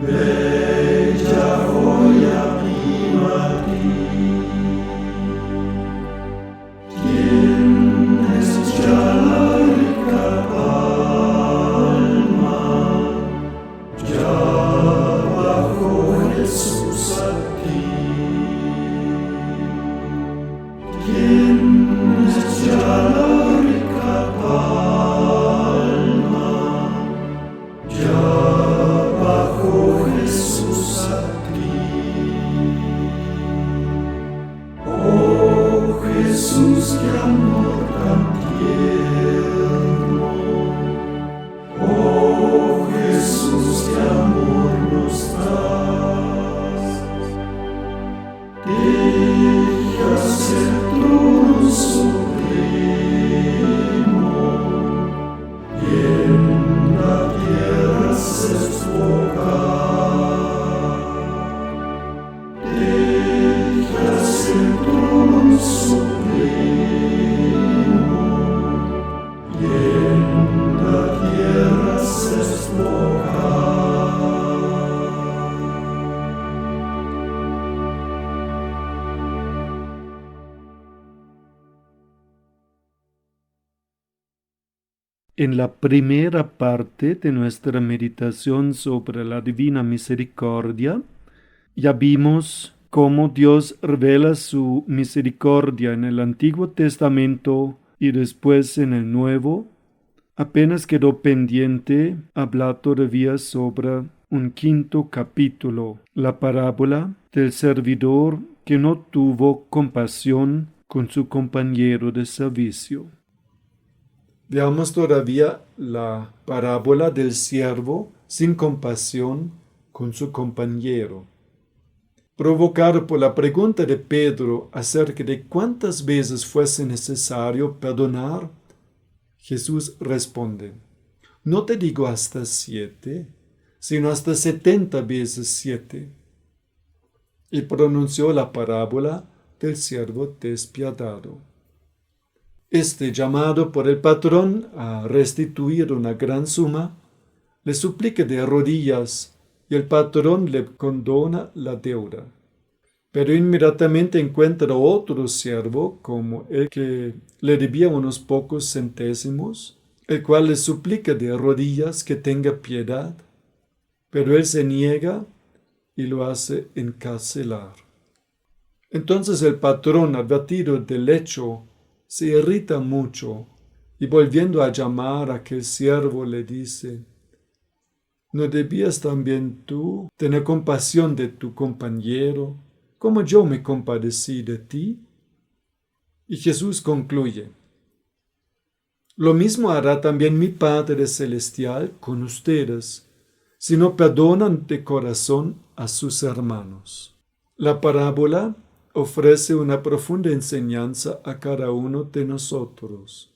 bella joya vino a ti. Tienes ya la rica palma, ya bajo Jesús a ti. Tienes ya la rica palma, ya bajo Jesús a ti. Oh Jesús, qué amor tan tierno. Oh Jesús, qué amor nos das. Dejas el trono supremo y en la tierra haces tu hogar. Dejas el trono supremo y en la tierra haces tu hogar. En la primera parte de nuestra meditación sobre la Divina Misericordia, ya vimos cómo Dios revela su misericordia en el Antiguo Testamento y después en el Nuevo. Apenas quedó pendiente hablar todavía sobre un quinto capítulo, la parábola del servidor que no tuvo compasión con su compañero de servicio. Veamos todavía la parábola del siervo sin compasión con su compañero. Provocado por la pregunta de Pedro acerca de cuántas veces fuese necesario perdonar, Jesús responde: no te digo hasta 7, sino hasta 70 veces 7. Y pronunció la parábola del siervo despiadado. Este, llamado por el patrón a restituir una gran suma, le suplica de rodillas y el patrón le condona la deuda. Pero inmediatamente encuentra otro siervo, como el que le debía unos pocos centésimos, el cual le suplica de rodillas que tenga piedad, pero él se niega y lo hace encarcelar. Entonces el patrón, advertido del hecho, se irrita mucho y volviendo a llamar a aquel siervo le dice: ¿no debías también tú tener compasión de tu compañero, como yo me compadecí de ti? Y Jesús concluye: lo mismo hará también mi Padre Celestial con ustedes, si no perdonan de corazón a sus hermanos. La parábola ofrece una profunda enseñanza a cada uno de nosotros.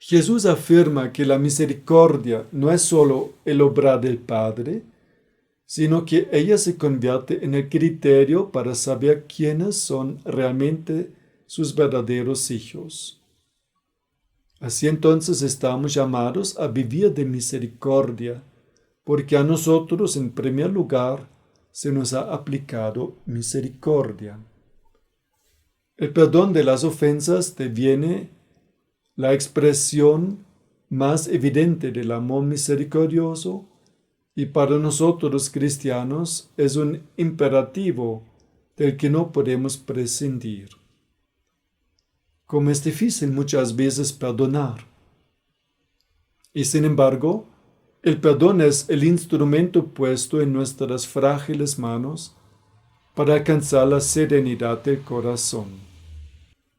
Jesús afirma que la misericordia no es solo el obrar del Padre, sino que ella se convierte en el criterio para saber quiénes son realmente sus verdaderos hijos. Así entonces estamos llamados a vivir de misericordia, porque a nosotros en primer lugar se nos ha aplicado misericordia. El perdón de las ofensas deviene la expresión más evidente del amor misericordioso y para nosotros cristianos es un imperativo del que no podemos prescindir. Como es difícil muchas veces perdonar. Y sin embargo, el perdón es el instrumento puesto en nuestras frágiles manos para alcanzar la serenidad del corazón.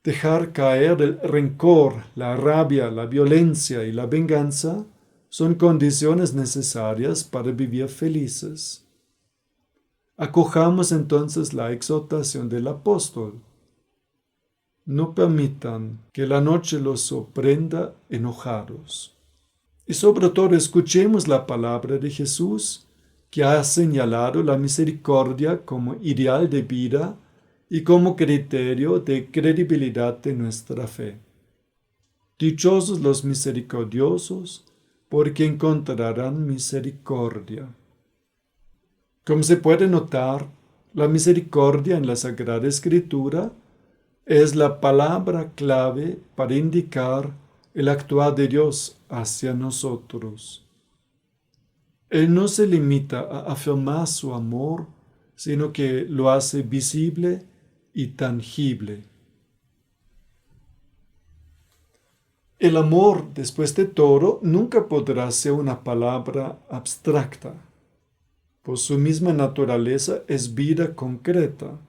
Dejar caer el rencor, la rabia, la violencia y la venganza son condiciones necesarias para vivir felices. Acojamos entonces la exhortación del apóstol. No permitan que la noche los sorprenda enojados. Y sobre todo escuchemos la palabra de Jesús, que ha señalado la misericordia como ideal de vida y como criterio de credibilidad de nuestra fe. Dichosos los misericordiosos, porque encontrarán misericordia. Como se puede notar, la misericordia en la Sagrada Escritura es la palabra clave para indicar el actuar de Dios hacia nosotros. Él no se limita a afirmar su amor, sino que lo hace visible y tangible. El amor, después de todo, nunca podrá ser una palabra abstracta. Por su misma naturaleza es vida concreta,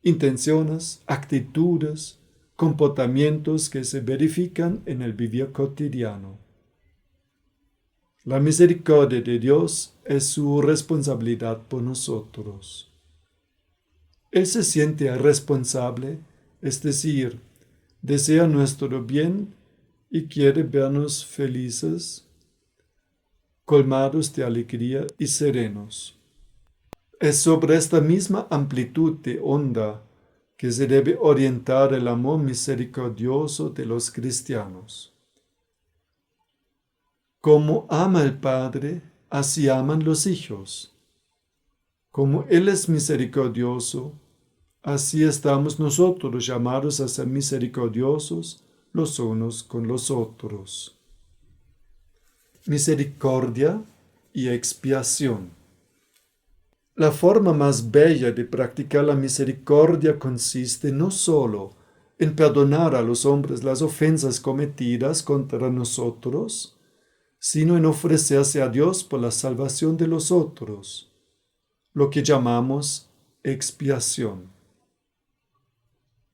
intenciones, actitudes, comportamientos que se verifican en el vivir cotidiano. La misericordia de Dios es su responsabilidad por nosotros. Él se siente responsable, es decir, desea nuestro bien y quiere vernos felices, colmados de alegría y serenos. Es sobre esta misma amplitud de onda que se debe orientar el amor misericordioso de los cristianos. Como ama el Padre, así aman los hijos. Como Él es misericordioso, así estamos nosotros llamados a ser misericordiosos los unos con los otros. Misericordia y expiación. La forma más bella de practicar la misericordia consiste no solo en perdonar a los hombres las ofensas cometidas contra nosotros, sino en ofrecerse a Dios por la salvación de los otros, lo que llamamos expiación.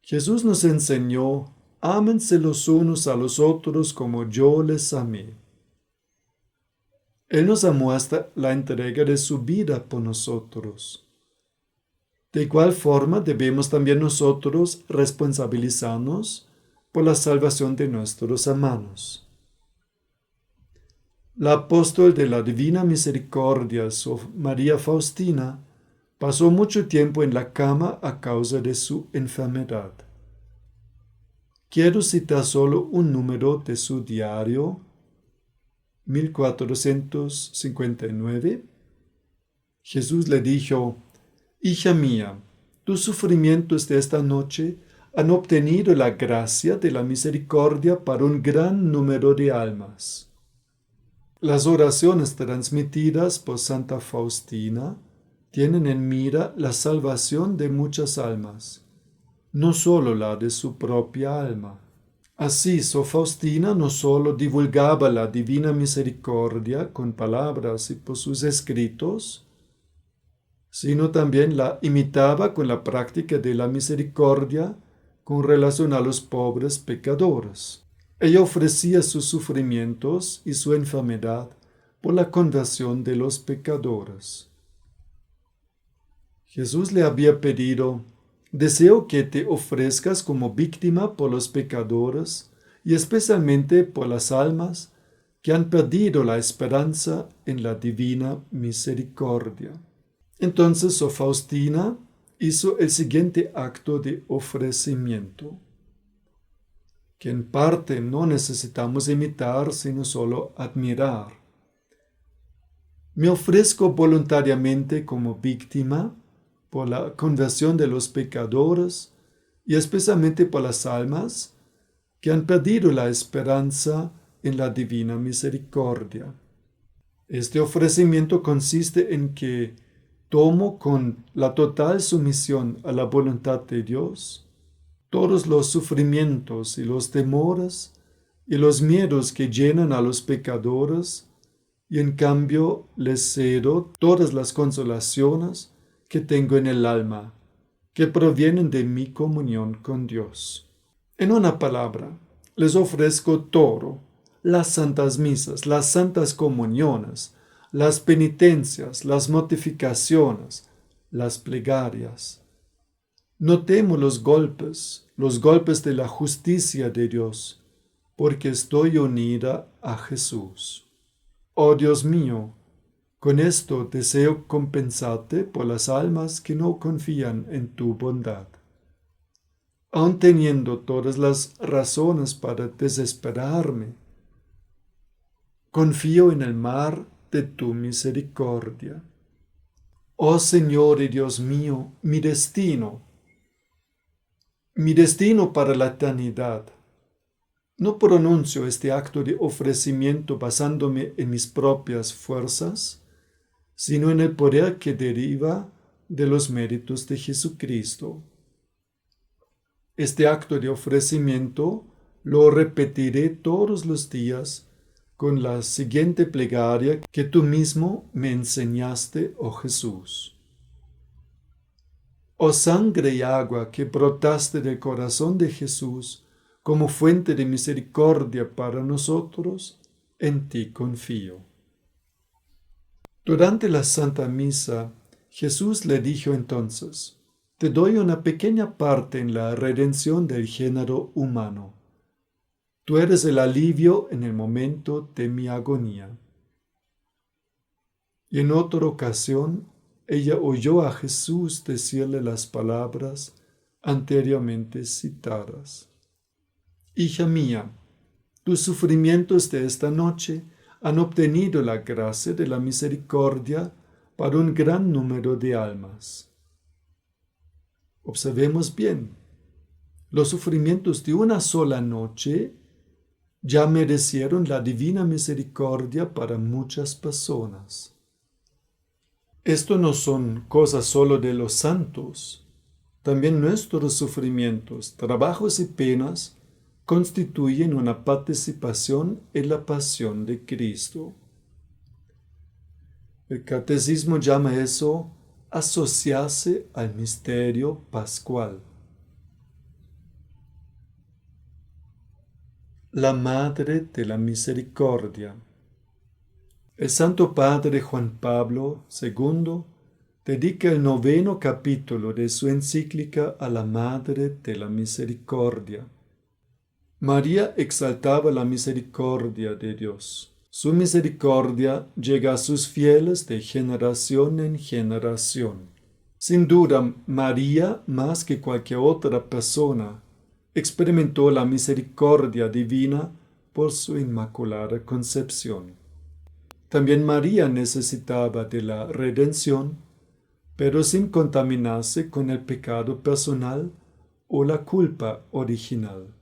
Jesús nos enseñó: ámense los unos a los otros como yo les amé. Él nos amó hasta la entrega de su vida por nosotros. De igual forma debemos también nosotros responsabilizarnos por la salvación de nuestros hermanos. La apóstol de la Divina Misericordia, María Faustina, pasó mucho tiempo en la cama a causa de su enfermedad. Quiero citar solo un número de su diario, 1459. Jesús le dijo: hija mía, tus sufrimientos de esta noche han obtenido la gracia de la misericordia para un gran número de almas. Las oraciones transmitidas por Santa Faustina tienen en mira la salvación de muchas almas, no solo la de su propia alma. Así, Sor Faustina no solo divulgaba la divina misericordia con palabras y por sus escritos, sino también la imitaba con la práctica de la misericordia con relación a los pobres pecadores. Ella ofrecía sus sufrimientos y su enfermedad por la conversión de los pecadores. Jesús le había pedido: deseo que te ofrezcas como víctima por los pecadores y especialmente por las almas que han perdido la esperanza en la divina misericordia. Entonces Sor Faustina hizo el siguiente acto de ofrecimiento, que en parte no necesitamos imitar, sino solo admirar. Me ofrezco voluntariamente como víctima por la conversión de los pecadores y especialmente por las almas que han perdido la esperanza en la divina misericordia. Este ofrecimiento consiste en que tomo con la total sumisión a la voluntad de Dios todos los sufrimientos y los temores y los miedos que llenan a los pecadores, y en cambio les cedo todas las consolaciones que tengo en el alma, que provienen de mi comunión con Dios. En una palabra, les ofrezco todo: las santas misas, las santas comuniones, las penitencias, las mortificaciones, las plegarias. No temo los golpes de la justicia de Dios, porque estoy unida a Jesús. Oh Dios mío, con esto deseo compensarte por las almas que no confían en tu bondad. Aun teniendo todas las razones para desesperarme, confío en el mar de tu misericordia. Oh Señor y Dios mío, mi destino para la eternidad. No pronuncio este acto de ofrecimiento basándome en mis propias fuerzas, sino en el poder que deriva de los méritos de Jesucristo. Este acto de ofrecimiento lo repetiré todos los días con la siguiente plegaria que tú mismo me enseñaste, oh Jesús. Oh sangre y agua que brotaste del corazón de Jesús como fuente de misericordia para nosotros, en ti confío. Durante la Santa Misa, Jesús le dijo entonces: te doy una pequeña parte en la redención del género humano. Tú eres el alivio en el momento de mi agonía. Y en otra ocasión, ella oyó a Jesús decirle las palabras anteriormente citadas. Hija mía, tus sufrimientos de esta noche han obtenido la gracia de la misericordia para un gran número de almas. Observemos bien, los sufrimientos de una sola noche ya merecieron la divina misericordia para muchas personas. Esto no son cosas solo de los santos. También nuestros sufrimientos, trabajos y penas constituyen una participación en la pasión de Cristo. El catecismo llama eso asociarse al misterio pascual. La Madre de la Misericordia. El Santo Padre Juan Pablo II dedica el 9º capítulo de su encíclica a la Madre de la Misericordia. María exaltaba la misericordia de Dios. Su misericordia llega a sus fieles de generación en generación. Sin duda, María, más que cualquier otra persona, experimentó la misericordia divina por su inmaculada concepción. También María necesitaba de la redención, pero sin contaminarse con el pecado personal o la culpa original.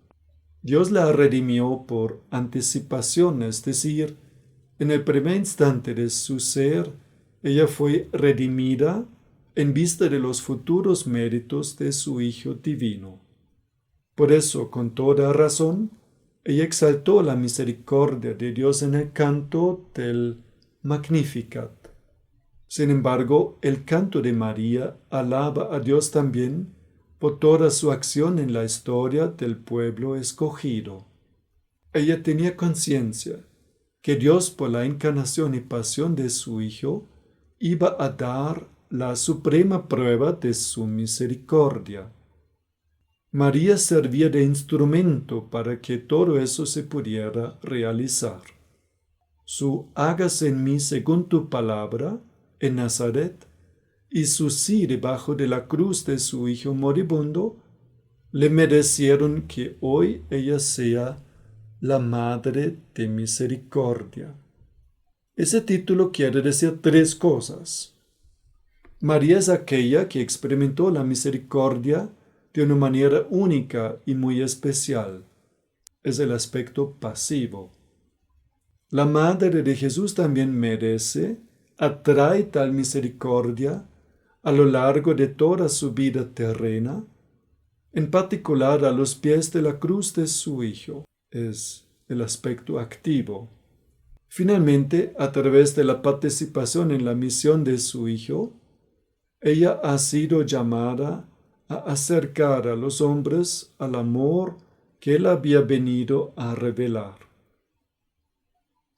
Dios la redimió por anticipación, es decir, en el primer instante de su ser, ella fue redimida en vista de los futuros méritos de su Hijo Divino. Por eso, con toda razón, ella exaltó la misericordia de Dios en el canto del Magnificat. Sin embargo, el canto de María alaba a Dios también por toda su acción en la historia del pueblo escogido. Ella tenía conciencia que Dios, por la encarnación y pasión de su Hijo, iba a dar la suprema prueba de su misericordia. María servía de instrumento para que todo eso se pudiera realizar. Su hágase en mí según tu palabra, en Nazaret, y su sí debajo de la cruz de su Hijo moribundo, le merecieron que hoy ella sea la Madre de Misericordia. Ese título quiere decir 3 cosas. María es aquella que experimentó la misericordia de una manera única y muy especial. Es el aspecto pasivo. La Madre de Jesús también merece, atrae tal misericordia a lo largo de toda su vida terrena, en particular a los pies de la cruz de su Hijo. Es el aspecto activo. Finalmente, a través de la participación en la misión de su Hijo, ella ha sido llamada a acercar a los hombres al amor que Él había venido a revelar.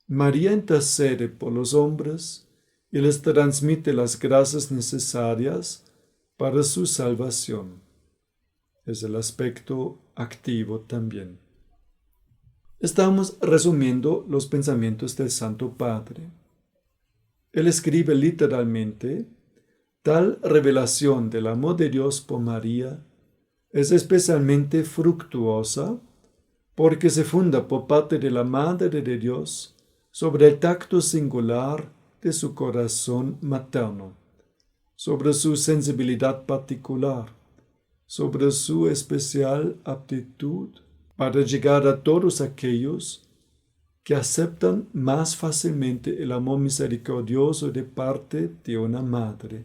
María intercede por los hombres y les transmite las gracias necesarias para su salvación. Es el aspecto activo también. Estamos resumiendo los pensamientos del Santo Padre. Él escribe literalmente: tal revelación del amor de Dios por María es especialmente fructuosa porque se funda por parte de la Madre de Dios sobre el tacto singular de su corazón materno. sobre su sensibilidad particular, sobre su especial aptitud para llegar a todos aquellos que aceptan más fácilmente el amor misericordioso de parte de una madre.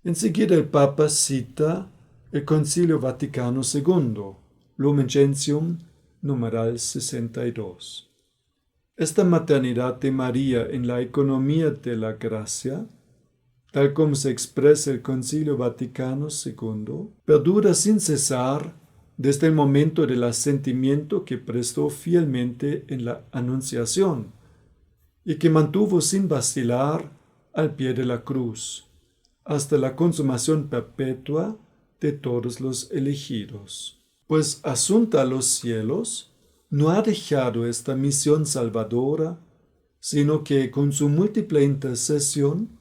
Enseguida el Papa cita el Concilio Vaticano II, Lumen Gentium, numeral 62. Esta maternidad de María en la economía de la gracia, tal como se expresa el Concilio Vaticano II, perdura sin cesar desde el momento del asentimiento que prestó fielmente en la Anunciación y que mantuvo sin vacilar al pie de la cruz, hasta la consumación perpetua de todos los elegidos. Pues asunta a los cielos, no ha dejado esta misión salvadora, sino que con su múltiple intercesión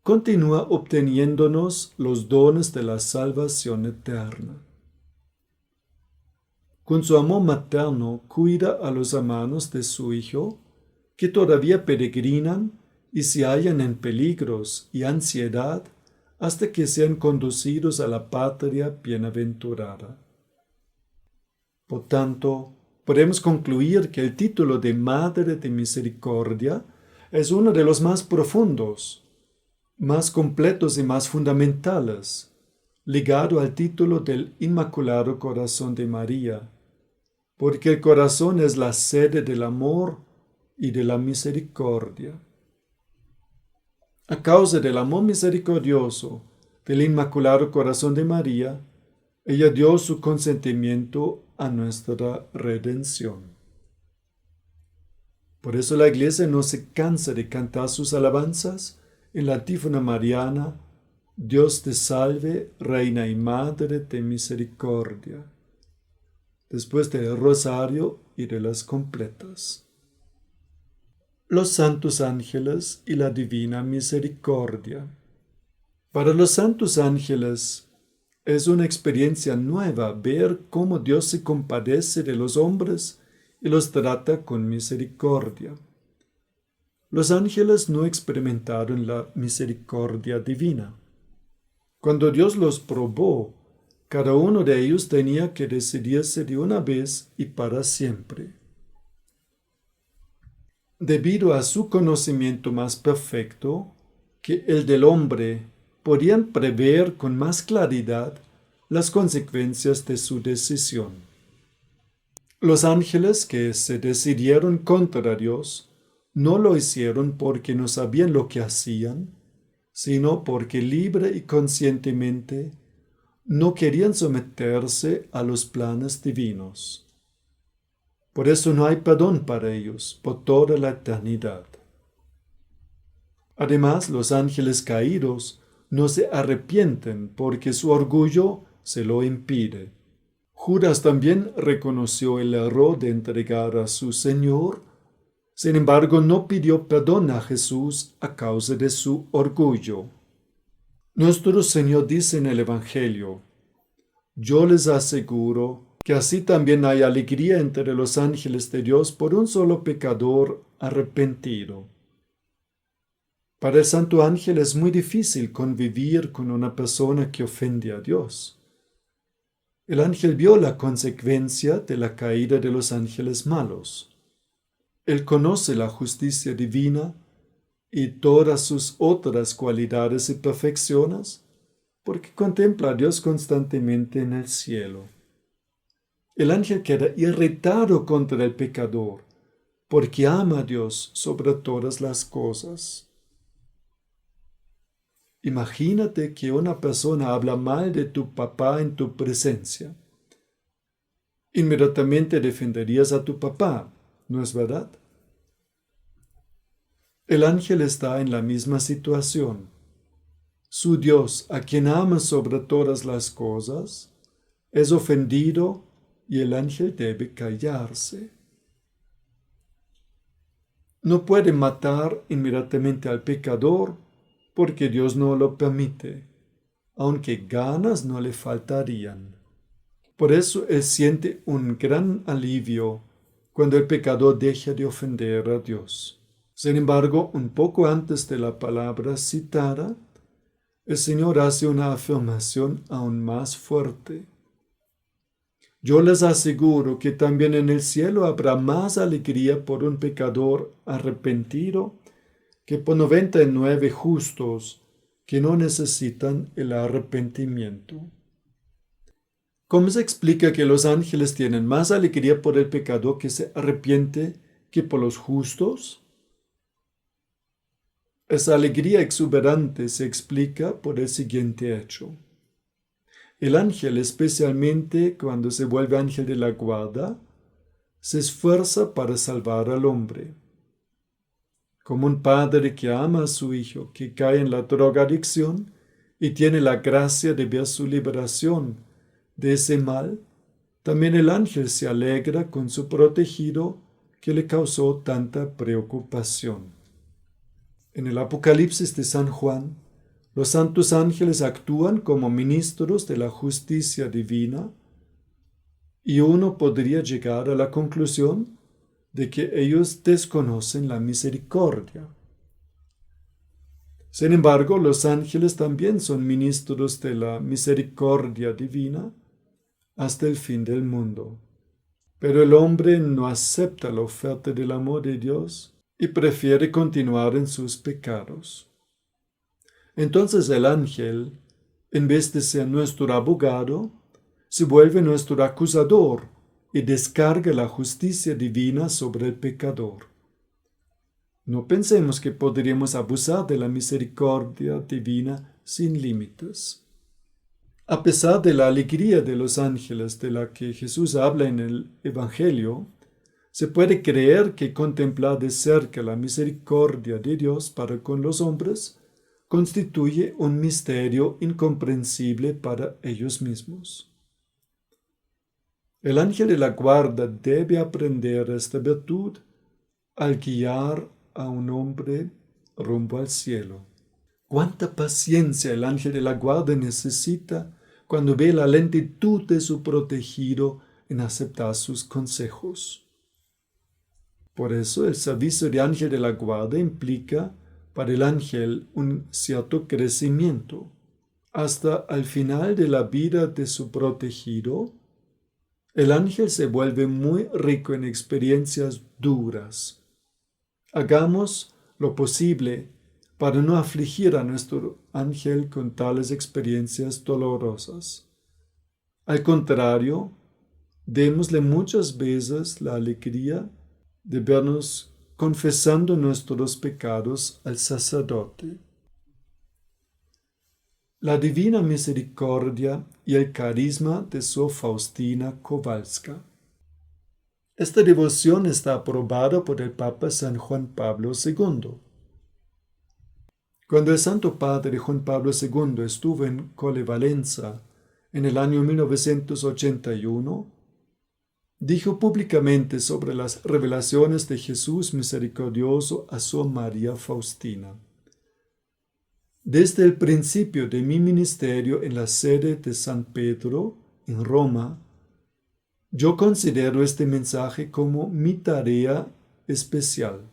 continúa obteniéndonos los dones de la salvación eterna. Con su amor materno cuida a los hermanos de su Hijo, que todavía peregrinan y se hallan en peligros y ansiedad hasta que sean conducidos a la patria bienaventurada. Por tanto, podemos concluir que el título de Madre de Misericordia es uno de los más profundos, más completos y más fundamentales, ligado al título del Inmaculado Corazón de María, porque el corazón es la sede del amor y de la misericordia. A causa del amor misericordioso del Inmaculado Corazón de María, ella dio su consentimiento a nuestra redención. Por eso la Iglesia no se cansa de cantar sus alabanzas en la antífona mariana: Dios te salve, Reina y Madre de Misericordia, después del rosario y de las completas. Los santos ángeles y la divina misericordia. Para los santos ángeles es una experiencia nueva ver cómo Dios se compadece de los hombres y los trata con misericordia. Los ángeles no experimentaron la misericordia divina. Cuando Dios los probó, cada uno de ellos tenía que decidirse de una vez y para siempre. Debido a su conocimiento más perfecto que el del hombre, podían prever con más claridad las consecuencias de su decisión. Los ángeles que se decidieron contra Dios no lo hicieron porque no sabían lo que hacían, sino porque libre y conscientemente no querían someterse a los planes divinos. Por eso no hay perdón para ellos por toda la eternidad. Además, los ángeles caídos no se arrepienten porque su orgullo se lo impide. Judas también reconoció el error de entregar a su Señor, sin embargo no pidió perdón a Jesús a causa de su orgullo. Nuestro Señor dice en el Evangelio: yo les aseguro que así también hay alegría entre los ángeles de Dios por un solo pecador arrepentido. Para el santo ángel es muy difícil convivir con una persona que ofende a Dios. El ángel vio la consecuencia de la caída de los ángeles malos. Él conoce la justicia divina y todas sus otras cualidades y perfecciones, porque contempla a Dios constantemente en el cielo. El ángel queda irritado contra el pecador, porque ama a Dios sobre todas las cosas. Imagínate que una persona habla mal de tu papá en tu presencia. Inmediatamente defenderías a tu papá, ¿no es verdad? El ángel está en la misma situación. Su Dios, a quien ama sobre todas las cosas, es ofendido y el ángel debe callarse. No puede matar inmediatamente al pecador porque Dios no lo permite, aunque ganas no le faltarían. Por eso él siente un gran alivio cuando el pecador deja de ofender a Dios. Sin embargo, un poco antes de la palabra citada, el Señor hace una afirmación aún más fuerte. Yo les aseguro que también en el cielo habrá más alegría por un pecador arrepentido que por 99 justos que no necesitan el arrepentimiento. ¿Cómo se explica que los ángeles tienen más alegría por el pecador que se arrepiente que por los justos? Esa alegría exuberante se explica por el siguiente hecho. El ángel, especialmente cuando se vuelve ángel de la guarda, se esfuerza para salvar al hombre. Como un padre que ama a su hijo que cae en la drogadicción y tiene la gracia de ver su liberación de ese mal, también el ángel se alegra con su protegido que le causó tanta preocupación. En el Apocalipsis de San Juan, los santos ángeles actúan como ministros de la justicia divina y uno podría llegar a la conclusión de que ellos desconocen la misericordia. Sin embargo, los ángeles también son ministros de la misericordia divina hasta el fin del mundo. Pero el hombre no acepta la oferta del amor de Dios y prefiere continuar en sus pecados. Entonces el ángel, en vez de ser nuestro abogado, se vuelve nuestro acusador y descarga la justicia divina sobre el pecador. No pensemos que podríamos abusar de la misericordia divina sin límites. A pesar de la alegría de los ángeles de la que Jesús habla en el Evangelio, se puede creer que contemplar de cerca la misericordia de Dios para con los hombres constituye un misterio incomprensible para ellos mismos. El ángel de la guarda debe aprender esta virtud al guiar a un hombre rumbo al cielo. ¿Cuánta paciencia el ángel de la guarda necesita cuando ve la lentitud de su protegido en aceptar sus consejos? Por eso el servicio de ángel de la guarda implica para el ángel un cierto crecimiento. Hasta al final de la vida de su protegido, el ángel se vuelve muy rico en experiencias duras. Hagamos lo posible para no afligir a nuestro ángel con tales experiencias dolorosas. Al contrario, démosle muchas veces la alegría de vernos confesando nuestros pecados al sacerdote. La divina misericordia y el carisma de Sor Faustina Kowalska. Esta devoción está aprobada por el Papa San Juan Pablo II. Cuando el Santo Padre Juan Pablo II estuvo en Colevalenza en el año 1981, dijo públicamente sobre las revelaciones de Jesús misericordioso a Sor María Faustina. Desde el principio de mi ministerio en la sede de San Pedro, en Roma, yo considero este mensaje como mi tarea especial.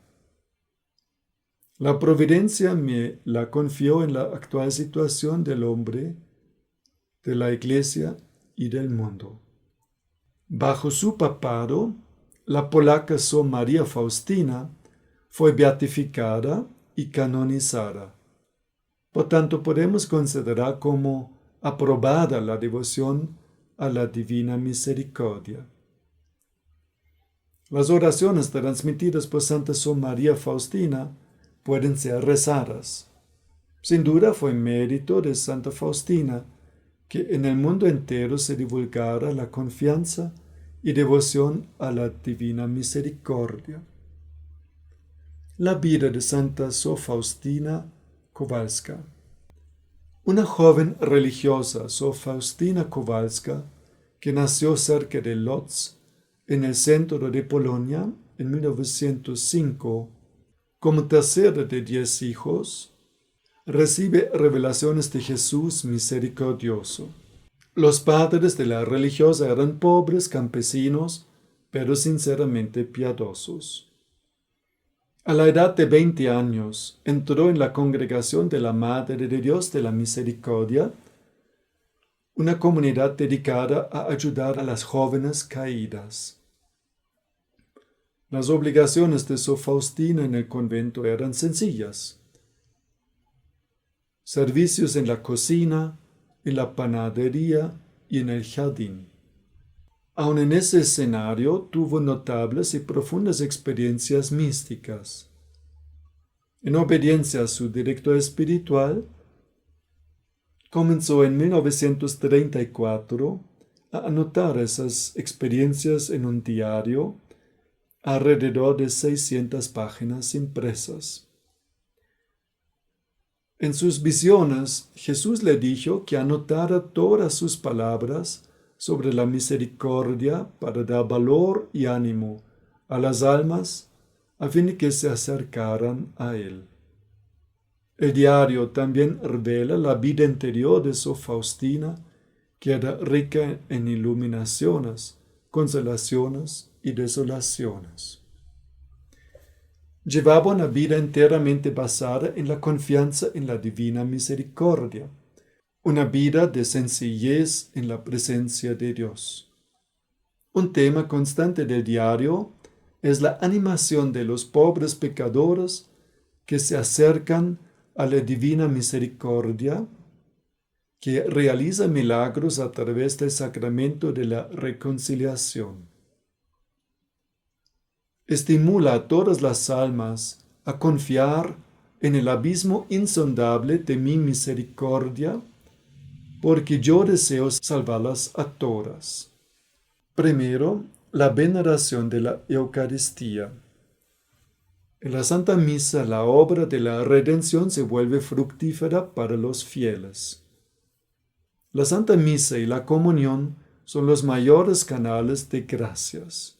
La providencia me la confió en la actual situación del hombre, de la Iglesia y del mundo. Bajo su papado, la polaca Sor María Faustina fue beatificada y canonizada. Por tanto, podemos considerar como aprobada la devoción a la Divina Misericordia. Las oraciones transmitidas por Santa Sor María Faustina pueden ser rezadas. Sin duda fue mérito de Santa Faustina que en el mundo entero se divulgara la confianza y devoción a la Divina Misericordia. La vida de Santa Sor Faustina Kowalska. Una joven religiosa, Sor Faustina Kowalska, que nació cerca de Lodz, en el centro de Polonia, en 1905, como tercera de 10 hijos, recibe revelaciones de Jesús misericordioso. Los padres de la religiosa eran pobres campesinos, pero sinceramente piadosos. A la edad de 20 años entró en la congregación de la Madre de Dios de la Misericordia, una comunidad dedicada a ayudar a las jóvenes caídas. Las obligaciones de Sor Faustina en el convento eran sencillas: servicios en la cocina, en la panadería y en el jardín. Aun en ese escenario tuvo notables y profundas experiencias místicas. En obediencia a su director espiritual, comenzó en 1934 a anotar esas experiencias en un diario, alrededor de 600 páginas impresas. En sus visiones, Jesús le dijo que anotara todas sus palabras sobre la misericordia para dar valor y ánimo a las almas a fin de que se acercaran a Él. El diario también revela la vida interior de Sor Faustina, que era rica en iluminaciones, consolaciones y desolaciones. Llevaba una vida enteramente basada en la confianza en la divina misericordia, una vida de sencillez en la presencia de Dios. Un tema constante del diario es la animación de los pobres pecadores que se acercan a la divina misericordia, que realiza milagros a través del sacramento de la reconciliación. Estimula a todas las almas a confiar en el abismo insondable de mi misericordia, porque yo deseo salvarlas a todas. Primero, la veneración de la Eucaristía. En la Santa Misa, la obra de la redención se vuelve fructífera para los fieles. La Santa Misa y la comunión son los mayores canales de gracias.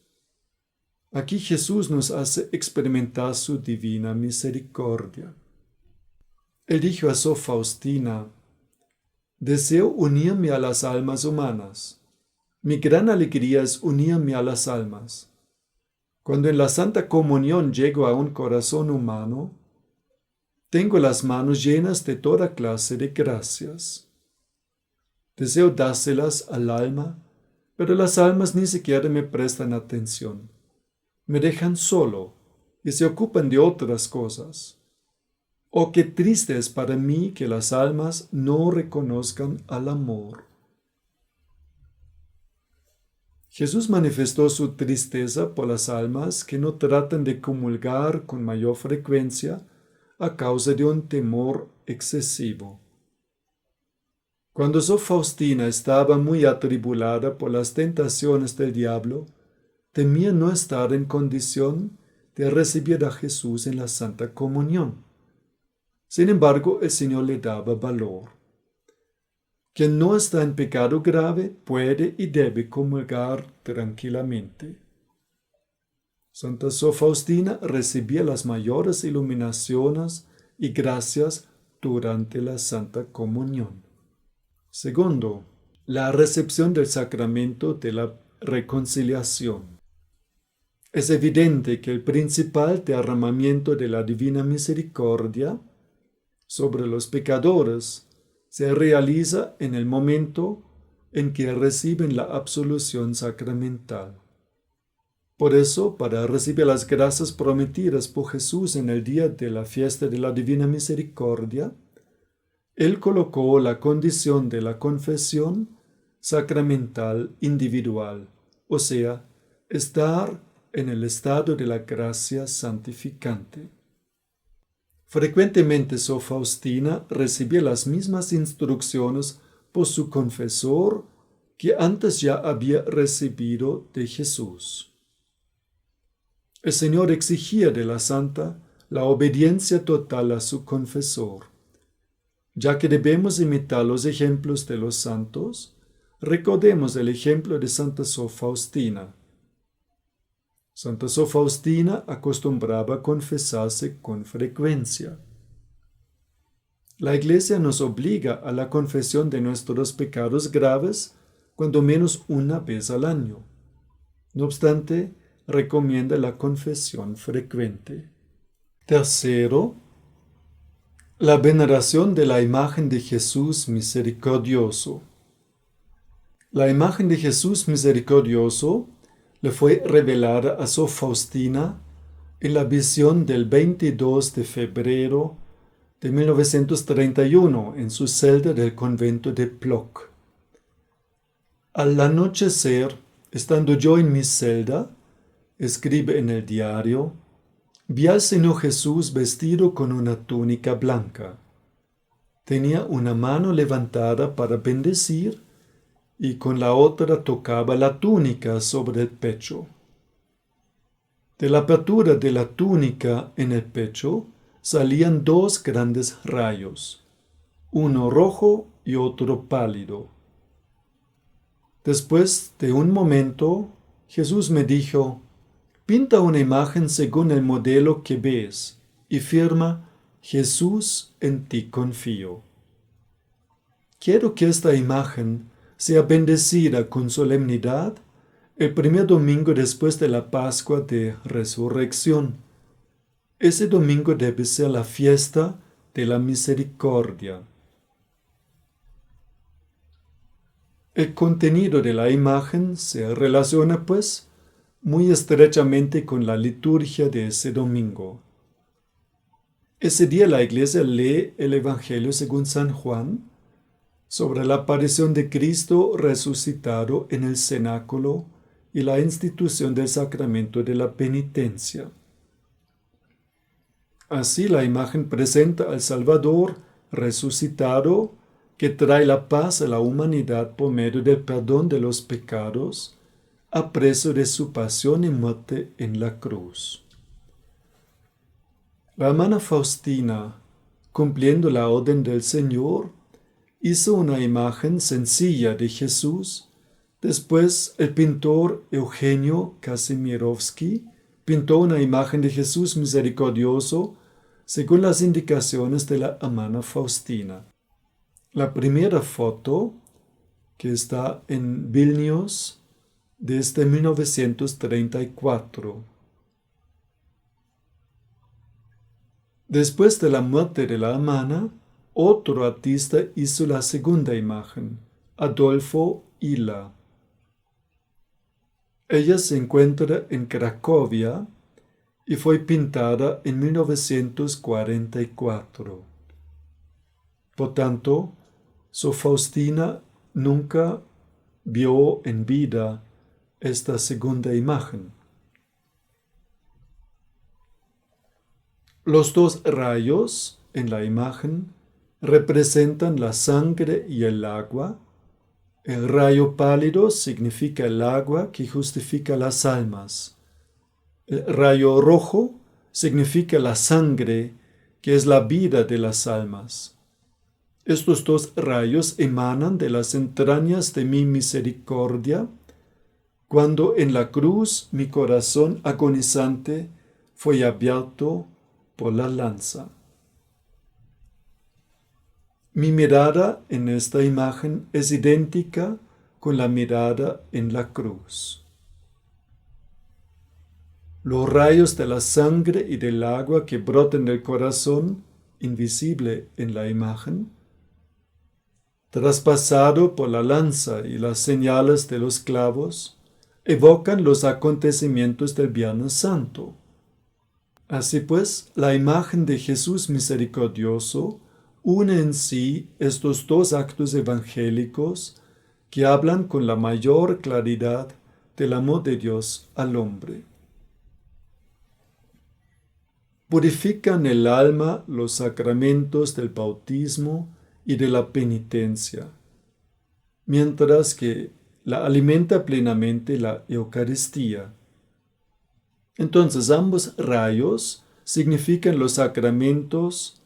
Aquí Jesús nos hace experimentar su divina misericordia. Él dijo a Sor Faustina: deseo unirme a las almas humanas. Mi gran alegría es unirme a las almas. Cuando en la Santa Comunión llego a un corazón humano, tengo las manos llenas de toda clase de gracias. Deseo dárselas al alma, pero las almas ni siquiera me prestan atención. Me dejan solo y se ocupan de otras cosas. Oh, qué triste es para mí que las almas no reconozcan al amor. Jesús manifestó su tristeza por las almas que no tratan de comulgar con mayor frecuencia a causa de un temor excesivo. Cuando Sor Faustina estaba muy atribulada por las tentaciones del diablo, temía no estar en condición de recibir a Jesús en la Santa Comunión. Sin embargo, el Señor le daba valor. Quien no está en pecado grave puede y debe comulgar tranquilamente. Santa Sor Faustina recibía las mayores iluminaciones y gracias durante la Santa Comunión. Segundo, la recepción del sacramento de la reconciliación. Es evidente que el principal derramamiento de la divina misericordia sobre los pecadores se realiza en el momento en que reciben la absolución sacramental. Por eso, para recibir las gracias prometidas por Jesús en el día de la fiesta de la Divina Misericordia, Él colocó la condición de la confesión sacramental individual, o sea, estar en el estado de la gracia santificante. Frecuentemente Sor Faustina recibía las mismas instrucciones por su confesor que antes ya había recibido de Jesús. El Señor exigía de la santa la obediencia total a su confesor. Ya que debemos imitar los ejemplos de los santos, recordemos el ejemplo de Santa Sor Faustina. Santa Sor Faustina acostumbraba a confesarse con frecuencia. La Iglesia nos obliga a la confesión de nuestros pecados graves cuando menos una vez al año. No obstante, recomienda la confesión frecuente. Tercero, la veneración de la imagen de Jesús misericordioso. La imagen de Jesús misericordioso le fue revelada a Sor Faustina en la visión del 22 de febrero de 1931 en su celda del convento de Plock. Al anochecer, estando yo en mi celda, escribe en el diario, vi al Señor Jesús vestido con una túnica blanca. Tenía una mano levantada para bendecir y con la otra tocaba la túnica sobre el pecho. De la apertura de la túnica en el pecho salían dos grandes rayos, uno rojo y otro pálido. Después de un momento, Jesús me dijo, pinta una imagen según el modelo que ves y firma, Jesús, en ti confío. Quiero que esta imagen sea bendecida con solemnidad el primer domingo después de la Pascua de Resurrección. Ese domingo debe ser la fiesta de la misericordia. El contenido de la imagen se relaciona, pues, muy estrechamente con la liturgia de ese domingo. Ese día la Iglesia lee el Evangelio según San Juan sobre la aparición de Cristo resucitado en el cenáculo y la institución del sacramento de la penitencia. Así la imagen presenta al Salvador resucitado que trae la paz a la humanidad por medio del perdón de los pecados, a precio de su pasión y muerte en la cruz. La hermana Faustina, cumpliendo la orden del Señor, hizo una imagen sencilla de Jesús. Después el pintor Eugenio Kazimierowski pintó una imagen de Jesús misericordioso según las indicaciones de la hermana Faustina. La primera foto, que está en Vilnius desde 1934. Después de la muerte de la hermana, otro artista hizo la segunda imagen, Adolfo Ila. Ella se encuentra en Cracovia y fue pintada en 1944. Por tanto, Sor Faustina nunca vio en vida esta segunda imagen. Los dos rayos en la imagen representan la sangre y el agua. El rayo pálido significa el agua que justifica las almas. El rayo rojo significa la sangre que es la vida de las almas. Estos dos rayos emanan de las entrañas de mi misericordia, cuando en la cruz mi corazón agonizante fue abierto por la lanza. Mi mirada en esta imagen es idéntica con la mirada en la cruz. Los rayos de la sangre y del agua que brotan del corazón, invisible en la imagen, traspasado por la lanza y las señales de los clavos, evocan los acontecimientos del Viernes Santo. Así pues, la imagen de Jesús misericordioso une en sí estos dos actos evangélicos que hablan con la mayor claridad del amor de Dios al hombre. Purifican el alma los sacramentos del bautismo y de la penitencia, mientras que la alimenta plenamente la Eucaristía. Entonces ambos rayos significan los sacramentos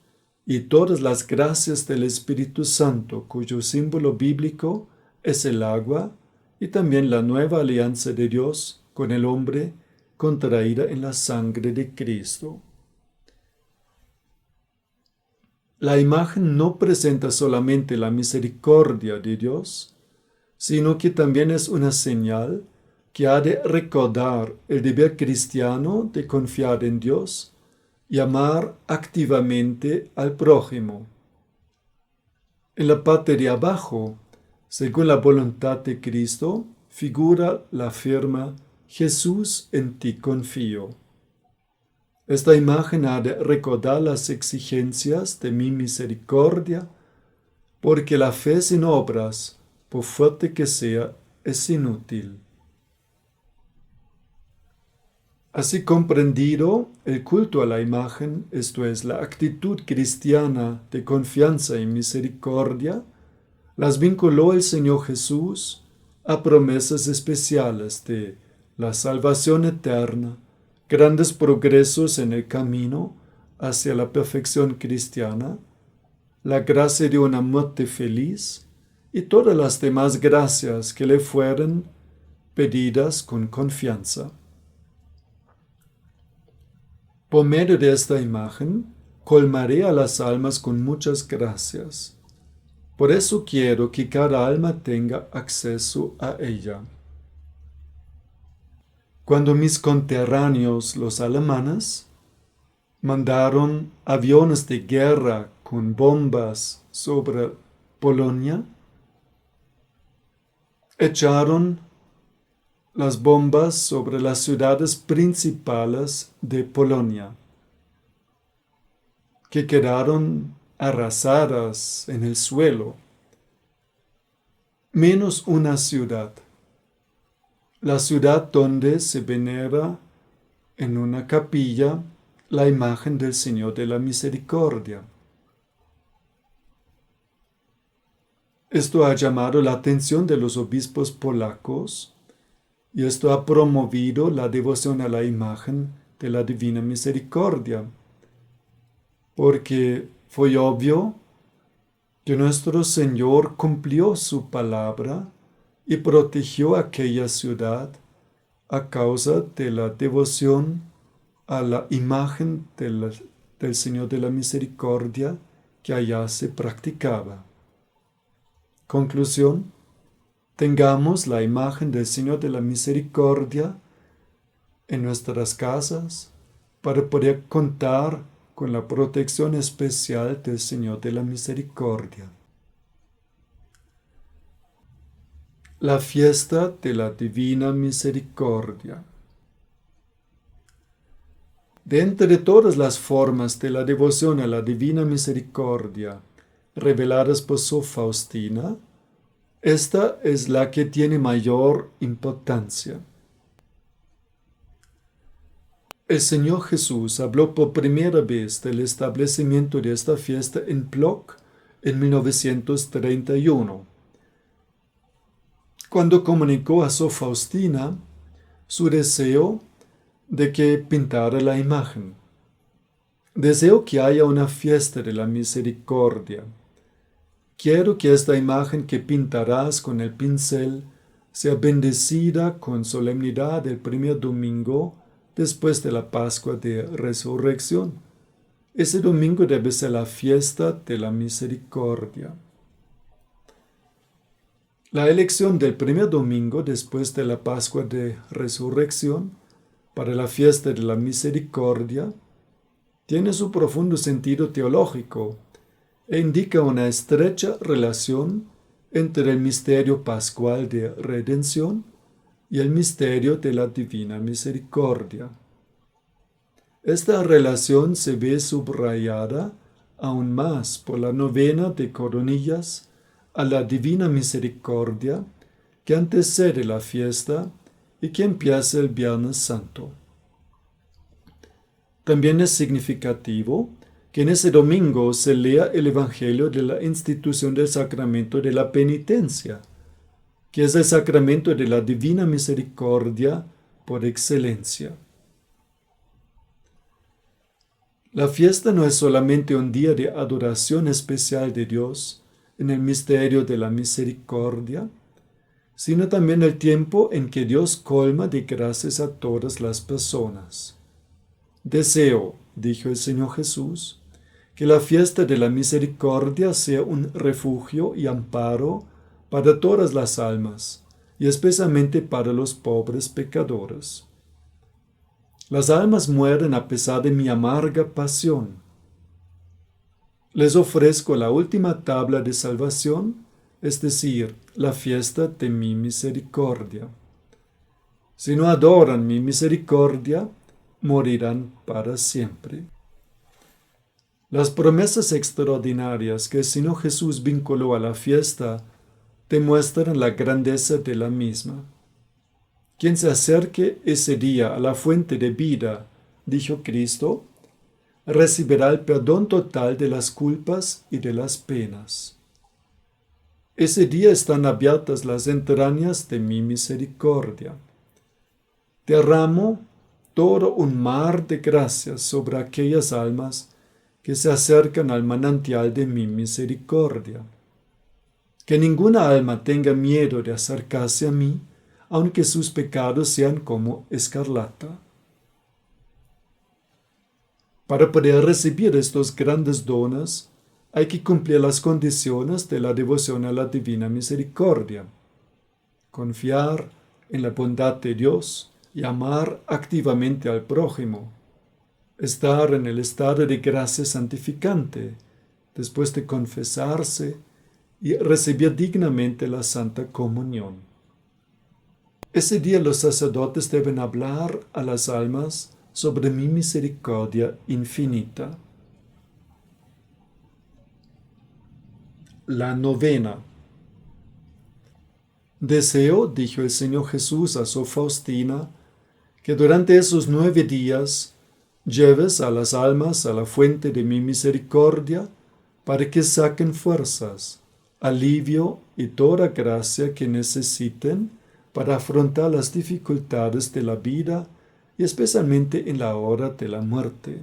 y todas las gracias del Espíritu Santo, cuyo símbolo bíblico es el agua y también la nueva alianza de Dios con el hombre contraída en la sangre de Cristo. La imagen no presenta solamente la misericordia de Dios, sino que también es una señal que ha de recordar el deber cristiano de confiar en Dios y amar activamente al prójimo. En la parte de abajo, según la voluntad de Cristo, figura la firma Jesús, en ti confío. Esta imagen ha de recordar las exigencias de mi misericordia, porque la fe sin obras, por fuerte que sea, es inútil. Así comprendido, el culto a la imagen, esto es, la actitud cristiana de confianza y misericordia, las vinculó el Señor Jesús a promesas especiales de la salvación eterna, grandes progresos en el camino hacia la perfección cristiana, la gracia de una muerte feliz y todas las demás gracias que le fueran pedidas con confianza. Por medio de esta imagen, colmaré a las almas con muchas gracias. Por eso quiero que cada alma tenga acceso a ella. Cuando mis conterráneos, los alemanes, mandaron aviones de guerra con bombas sobre Polonia, echaron las bombas sobre las ciudades principales de Polonia, que quedaron arrasadas en el suelo, menos una ciudad, la ciudad donde se venera en una capilla la imagen del Señor de la Misericordia. Esto ha llamado la atención de los obispos polacos, y esto ha promovido la devoción a la imagen de la Divina Misericordia, porque fue obvio que nuestro Señor cumplió su palabra y protegió aquella ciudad a causa de la devoción a la imagen del Señor de la Misericordia que allá se practicaba. Conclusión: tengamos la imagen del Señor de la Misericordia en nuestras casas para poder contar con la protección especial del Señor de la Misericordia. La fiesta de la Divina Misericordia. De entre todas las formas de la devoción a la Divina Misericordia reveladas por Sor Faustina, esta es la que tiene mayor importancia. El Señor Jesús habló por primera vez del establecimiento de esta fiesta en Plock en 1931, cuando comunicó a Sor Faustina su deseo de que pintara la imagen. Deseo que haya una fiesta de la misericordia. Quiero que esta imagen que pintarás con el pincel sea bendecida con solemnidad el primer domingo después de la Pascua de Resurrección. Ese domingo debe ser la fiesta de la misericordia. La elección del primer domingo después de la Pascua de Resurrección para la fiesta de la misericordia tiene su profundo sentido teológico e indica una estrecha relación entre el misterio pascual de redención y el misterio de la Divina Misericordia. Esta relación se ve subrayada aún más por la novena de coronillas a la Divina Misericordia que antecede la fiesta y que empieza el Viernes Santo. También es significativo que en ese domingo se lea el Evangelio de la institución del sacramento de la penitencia, que es el sacramento de la Divina Misericordia por excelencia. La fiesta no es solamente un día de adoración especial de Dios en el misterio de la misericordia, sino también el tiempo en que Dios colma de gracias a todas las personas. Deseo, dijo el Señor Jesús, que la fiesta de la misericordia sea un refugio y amparo para todas las almas, y especialmente para los pobres pecadores. Las almas mueren a pesar de mi amarga pasión. Les ofrezco la última tabla de salvación, es decir, la fiesta de mi misericordia. Si no adoran mi misericordia, morirán para siempre. Las promesas extraordinarias que el Señor Jesús vinculó a la fiesta demuestran la grandeza de la misma. Quien se acerque ese día a la fuente de vida, dijo Cristo, recibirá el perdón total de las culpas y de las penas. Ese día están abiertas las entrañas de mi misericordia. Derramo todo un mar de gracias sobre aquellas almas que se acercan al manantial de mi misericordia. Que ninguna alma tenga miedo de acercarse a mí, aunque sus pecados sean como escarlata. Para poder recibir estos grandes dones, hay que cumplir las condiciones de la devoción a la divina misericordia. Confiar en la bondad de Dios y amar activamente al prójimo. Estar en el estado de gracia santificante, después de confesarse y recibir dignamente la Santa Comunión. Ese día los sacerdotes deben hablar a las almas sobre mi misericordia infinita. La novena. Deseo, dijo el Señor Jesús a Sor Faustina, que durante esos 9 días lleves a las almas a la fuente de mi misericordia para que saquen fuerzas, alivio y toda gracia que necesiten para afrontar las dificultades de la vida y especialmente en la hora de la muerte.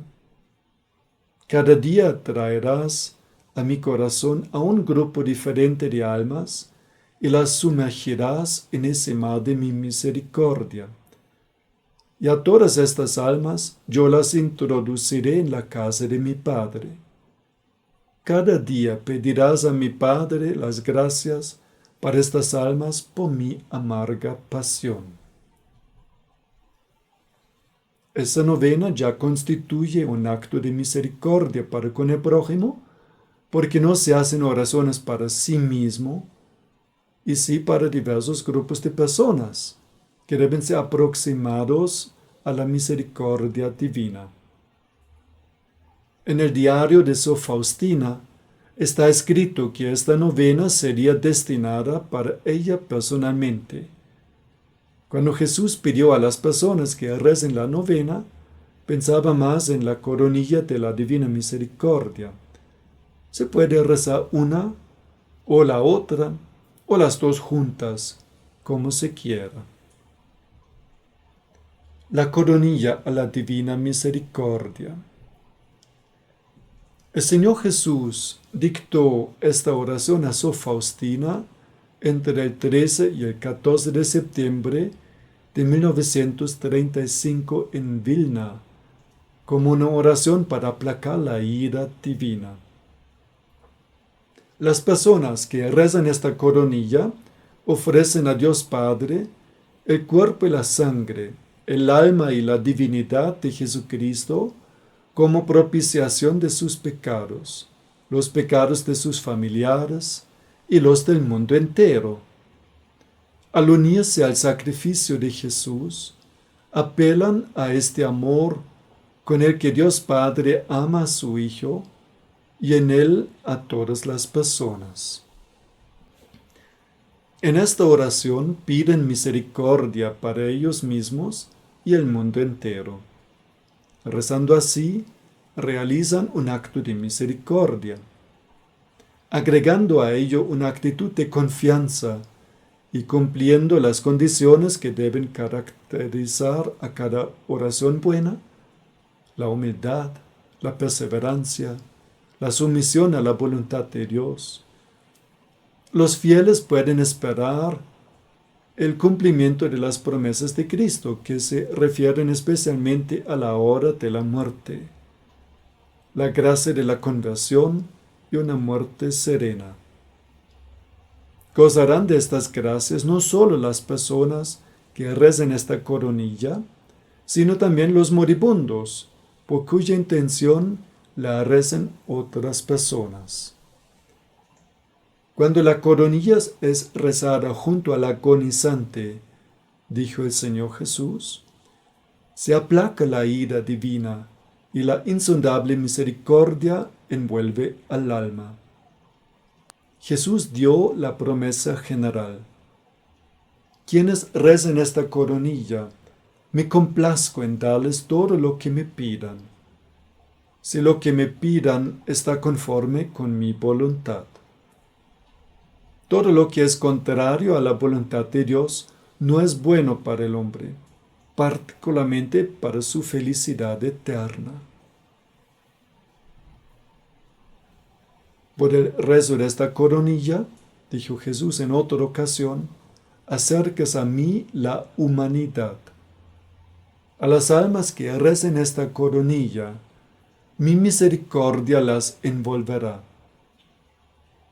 Cada día traerás a mi corazón a un grupo diferente de almas y las sumergirás en ese mar de mi misericordia. Y a todas estas almas yo las introduciré en la casa de mi Padre. Cada día pedirás a mi Padre las gracias para estas almas por mi amarga pasión. Esa novena ya constituye un acto de misericordia para con el prójimo, porque no se hacen oraciones para sí mismo, y sí para diversos grupos de personas que deben ser aproximados a la misericordia divina. En el diario de Sor Faustina está escrito que esta novena sería destinada para ella personalmente. Cuando Jesús pidió a las personas que recen la novena, pensaba más en la coronilla de la Divina Misericordia. Se puede rezar una o la otra o las dos juntas, como se quiera. La coronilla a la Divina Misericordia. El Señor Jesús dictó esta oración a Sor Faustina entre el 13 y el 14 de septiembre de 1935 en Vilna, como una oración para aplacar la ira divina. Las personas que rezan esta coronilla ofrecen a Dios Padre el cuerpo y la sangre, el alma y la divinidad de Jesucristo como propiciación de sus pecados, los pecados de sus familiares y los del mundo entero. Al unirse al sacrificio de Jesús, apelan a este amor con el que Dios Padre ama a su Hijo y en él a todas las personas. En esta oración piden misericordia para ellos mismos y el mundo entero. Rezando así, realizan un acto de misericordia, agregando a ello una actitud de confianza y cumpliendo las condiciones que deben caracterizar a cada oración buena: la humildad, la perseverancia, la sumisión a la voluntad de Dios. Los fieles pueden esperar el cumplimiento de las promesas de Cristo, que se refieren especialmente a la hora de la muerte, la gracia de la conversión y una muerte serena. Gozarán de estas gracias no solo las personas que recen esta coronilla, sino también los moribundos, por cuya intención la rezan otras personas. Cuando la coronilla es rezada junto al agonizante, dijo el Señor Jesús, se aplaca la ira divina y la insondable misericordia envuelve al alma. Jesús dio la promesa general. Quienes rezan esta coronilla, me complazco en darles todo lo que me pidan, si lo que me pidan está conforme con mi voluntad. Todo lo que es contrario a la voluntad de Dios no es bueno para el hombre, particularmente para su felicidad eterna. Por el rezo de esta coronilla, dijo Jesús en otra ocasión, acercas a mí la humanidad. A las almas que recen esta coronilla, mi misericordia las envolverá,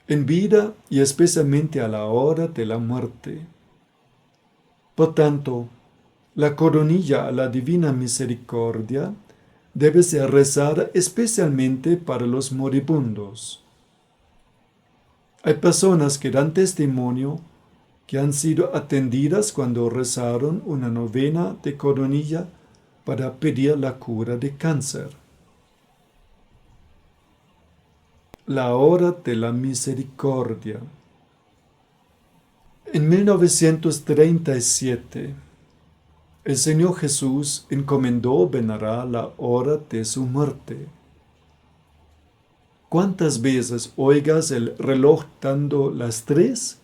en vida y especialmente a la hora de la muerte. Por tanto, la coronilla a la divina misericordia debe ser rezada especialmente para los moribundos. Hay personas que dan testimonio que han sido atendidas cuando rezaron una novena de coronilla para pedir la cura de cáncer. La hora de la misericordia. En 1937, el Señor Jesús encomendó venerar la hora de su muerte. ¿Cuántas veces oigas el reloj dando las 3?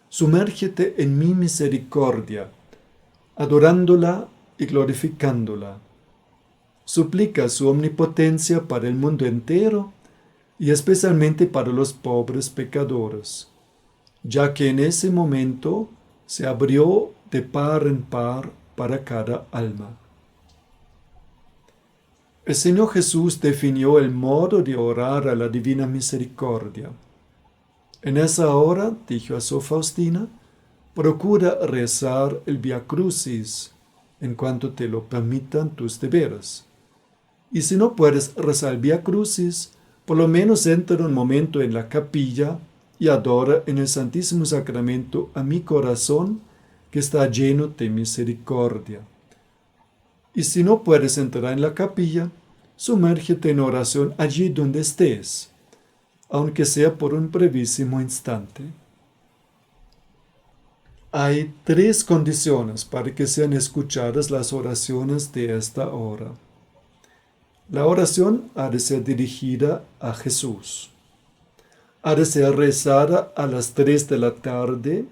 Sumérgete en mi misericordia, adorándola y glorificándola. Suplica su omnipotencia para el mundo entero y especialmente para los pobres pecadores, ya que en ese momento se abrió de par en par para cada alma. El Señor Jesús definió el modo de orar a la divina misericordia. En esa hora, dijo a Sor Faustina, procura rezar el Via Crucis en cuanto te lo permitan tus deberes. Y si no puedes rezar el Via Crucis, por lo menos entra un momento en la capilla y adora en el Santísimo Sacramento a mi corazón que está lleno de misericordia. Y si no puedes entrar en la capilla, sumérgete en oración allí donde estés, aunque sea por un brevísimo instante. Hay 3 condiciones para que sean escuchadas las oraciones de esta hora. La oración ha de ser dirigida a Jesús. Ha de ser rezada a las 3 de la tarde.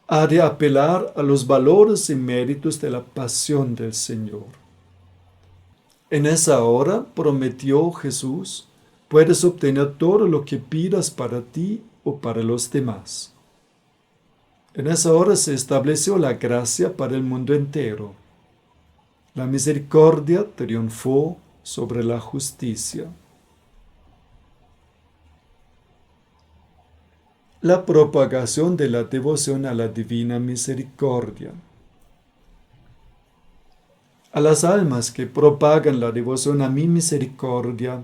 Ha de apelar a los valores y méritos de la pasión del Señor. En esa hora, prometió Jesús, puedes obtener todo lo que pidas para ti o para los demás. En esa hora se estableció la gracia para el mundo entero. La misericordia triunfó sobre la justicia. La propagación de la devoción a la divina misericordia. A las almas que propagan la devoción a mi misericordia,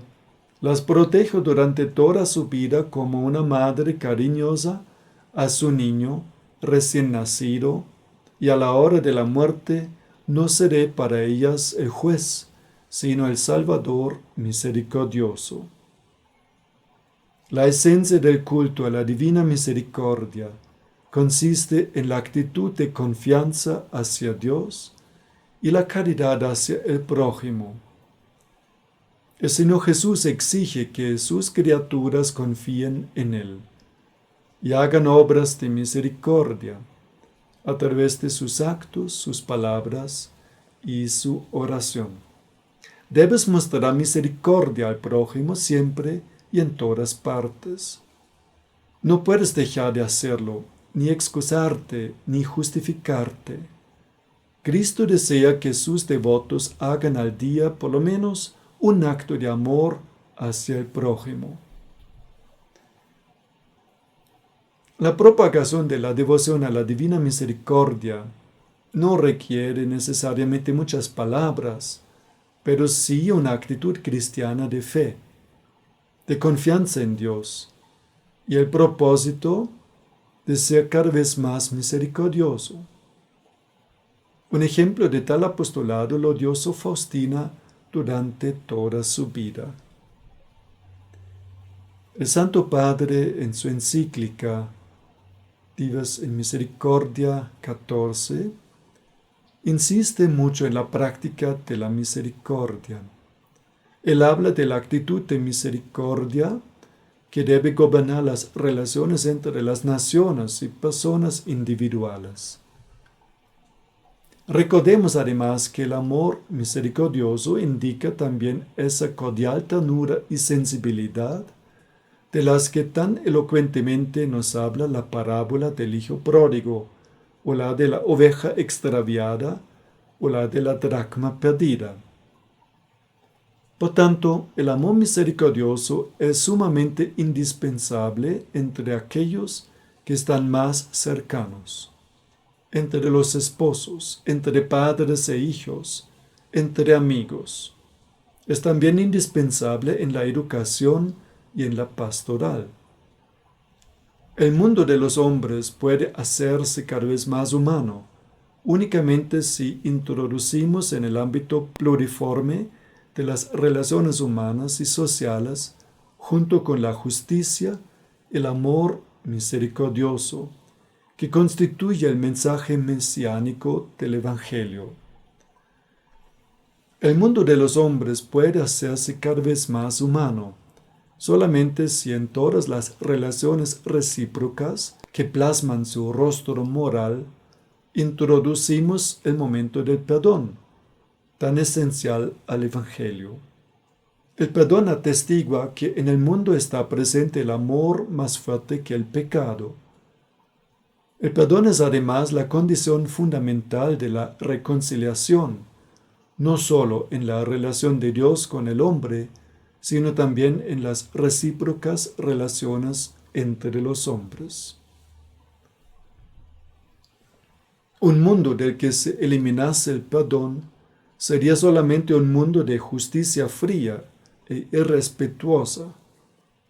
las protejo durante toda su vida como una madre cariñosa a su niño recién nacido, y a la hora de la muerte no seré para ellas el juez, sino el Salvador misericordioso. La esencia del culto a la divina misericordia consiste en la actitud de confianza hacia Dios y la caridad hacia el prójimo. El Señor Jesús exige que sus criaturas confíen en Él y hagan obras de misericordia a través de sus actos, sus palabras y su oración. Debes mostrar misericordia al prójimo siempre y en todas partes. No puedes dejar de hacerlo, ni excusarte, ni justificarte. Cristo desea que sus devotos hagan al día por lo menos un acto de amor hacia el prójimo. La propagación de la devoción a la divina misericordia no requiere necesariamente muchas palabras, pero sí una actitud cristiana de fe, de confianza en Dios y el propósito de ser cada vez más misericordioso. Un ejemplo de tal apostolado lo dio Sor Faustina durante toda su vida. El Santo Padre en su encíclica Divas in Misericordia 14 insiste mucho en la práctica de la misericordia. Él habla de la actitud de misericordia que debe gobernar las relaciones entre las naciones y personas individuales. Recordemos además que el amor misericordioso indica también esa cordial ternura y sensibilidad de las que tan elocuentemente nos habla la parábola del hijo pródigo, o la de la oveja extraviada, o la de la dracma perdida. Por tanto, el amor misericordioso es sumamente indispensable entre aquellos que están más cercanos, entre los esposos, entre padres e hijos, entre amigos. Es también indispensable en la educación y en la pastoral. El mundo de los hombres puede hacerse cada vez más humano únicamente si introducimos en el ámbito pluriforme de las relaciones humanas y sociales, junto con la justicia, el amor misericordioso, que constituye el mensaje mesiánico del Evangelio. El mundo de los hombres puede hacerse cada vez más humano, solamente si en todas las relaciones recíprocas que plasman su rostro moral, introducimos el momento del perdón, tan esencial al Evangelio. El perdón atestigua que en el mundo está presente el amor más fuerte que el pecado. El perdón es además la condición fundamental de la reconciliación, no solo en la relación de Dios con el hombre, sino también en las recíprocas relaciones entre los hombres. Un mundo del que se eliminase el perdón sería solamente un mundo de justicia fría e irrespetuosa,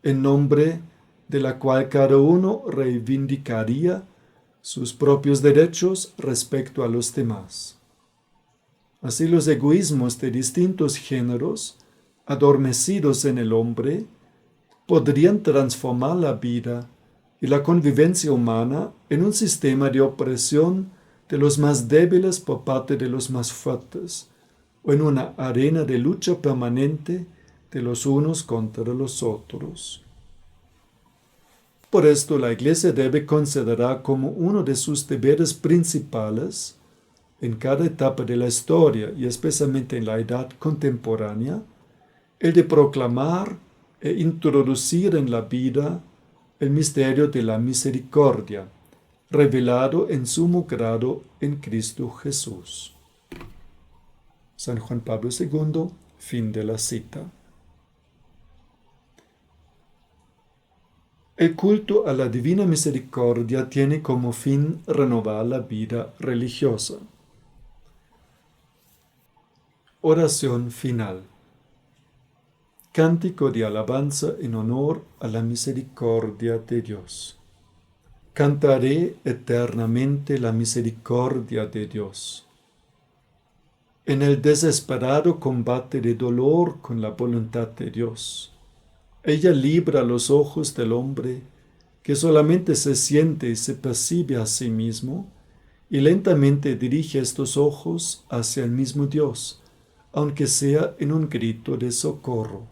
en nombre de la cual cada uno reivindicaría sus propios derechos respecto a los demás. Así los egoísmos de distintos géneros, adormecidos en el hombre, podrían transformar la vida y la convivencia humana en un sistema de opresión de los más débiles por parte de los más fuertes, o en una arena de lucha permanente de los unos contra los otros. Por esto la Iglesia debe considerar como uno de sus deberes principales, en cada etapa de la historia y especialmente en la edad contemporánea, el de proclamar e introducir en la vida el misterio de la misericordia, revelado en sumo grado en Cristo Jesús. San Juan Pablo II, fin de la cita. El culto a la Divina Misericordia tiene como fin renovar la vida religiosa. Oración final. Cántico de alabanza en honor a la misericordia de Dios. Cantaré eternamente la misericordia de Dios. En el desesperado combate de dolor con la voluntad de Dios, ella libra los ojos del hombre que solamente se siente y se percibe a sí mismo y lentamente dirige estos ojos hacia el mismo Dios, aunque sea en un grito de socorro.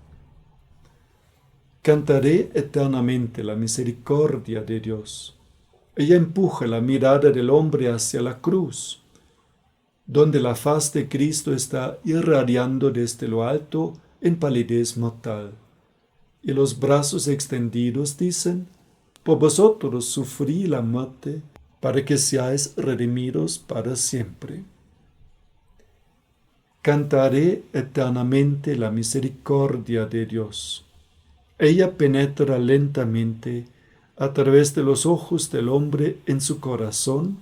Cantaré eternamente la misericordia de Dios. Ella empuja la mirada del hombre hacia la cruz, donde la faz de Cristo está irradiando desde lo alto en palidez mortal. Y los brazos extendidos dicen: por vosotros sufrí la muerte, para que seáis redimidos para siempre. Cantaré eternamente la misericordia de Dios. Ella penetra lentamente a través de los ojos del hombre en su corazón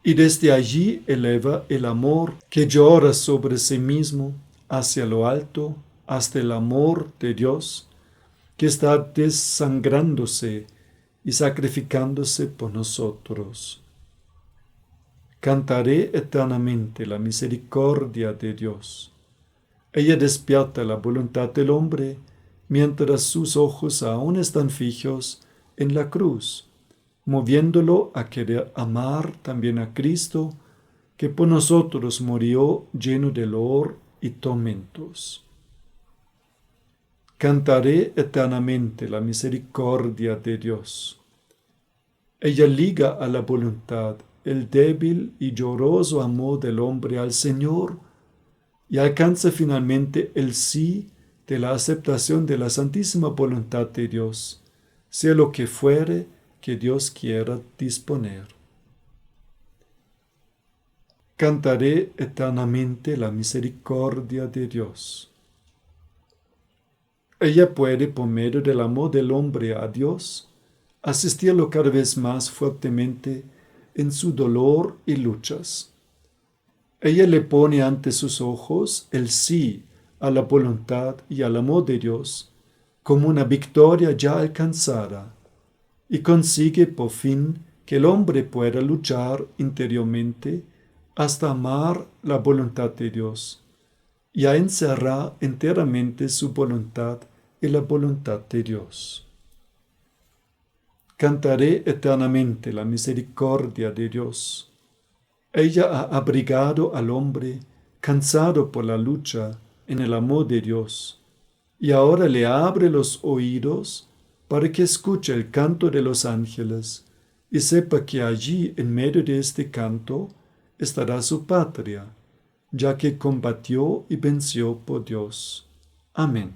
y desde allí eleva el amor que llora sobre sí mismo hacia lo alto, hasta el amor de Dios, que está desangrándose y sacrificándose por nosotros. Cantaré eternamente la misericordia de Dios. Ella despierta la voluntad del hombre mientras sus ojos aún están fijos en la cruz, moviéndolo a querer amar también a Cristo, que por nosotros murió lleno de dolor y tormentos. Cantaré eternamente la misericordia de Dios. Ella liga a la voluntad el débil y lloroso amor del hombre al Señor y alcanza finalmente el sí de la aceptación de la santísima voluntad de Dios, sea lo que fuere que Dios quiera disponer. Cantaré eternamente la misericordia de Dios. Ella puede, por medio del amor del hombre a Dios, asistirlo cada vez más fuertemente en su dolor y luchas. Ella le pone ante sus ojos el sí a la voluntad y al amor de Dios como una victoria ya alcanzada, y consigue por fin que el hombre pueda luchar interiormente hasta amar la voluntad de Dios y a encerrar enteramente su voluntad en la voluntad de Dios. Cantaré eternamente la misericordia de Dios. Ella ha abrigado al hombre, cansado por la lucha, en el amor de Dios, y ahora le abre los oídos para que escuche el canto de los ángeles y sepa que allí, en medio de este canto, estará su patria, ya que combatió y venció por Dios. Amén.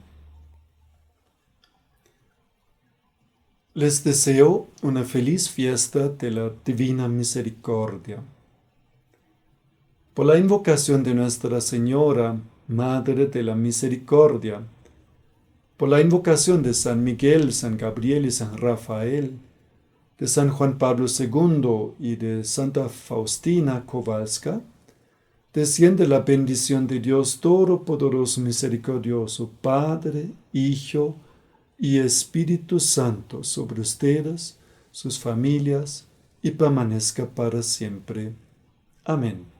Les deseo una feliz fiesta de la Divina Misericordia. Por la invocación de Nuestra Señora, Madre de la Misericordia, por la invocación de San Miguel, San Gabriel y San Rafael, de San Juan Pablo II y de Santa Faustina Kowalska, desciende la bendición de Dios Todopoderoso, Misericordioso, Padre, Hijo y Espíritu Santo sobre ustedes, sus familias, y permanezca para siempre. Amén.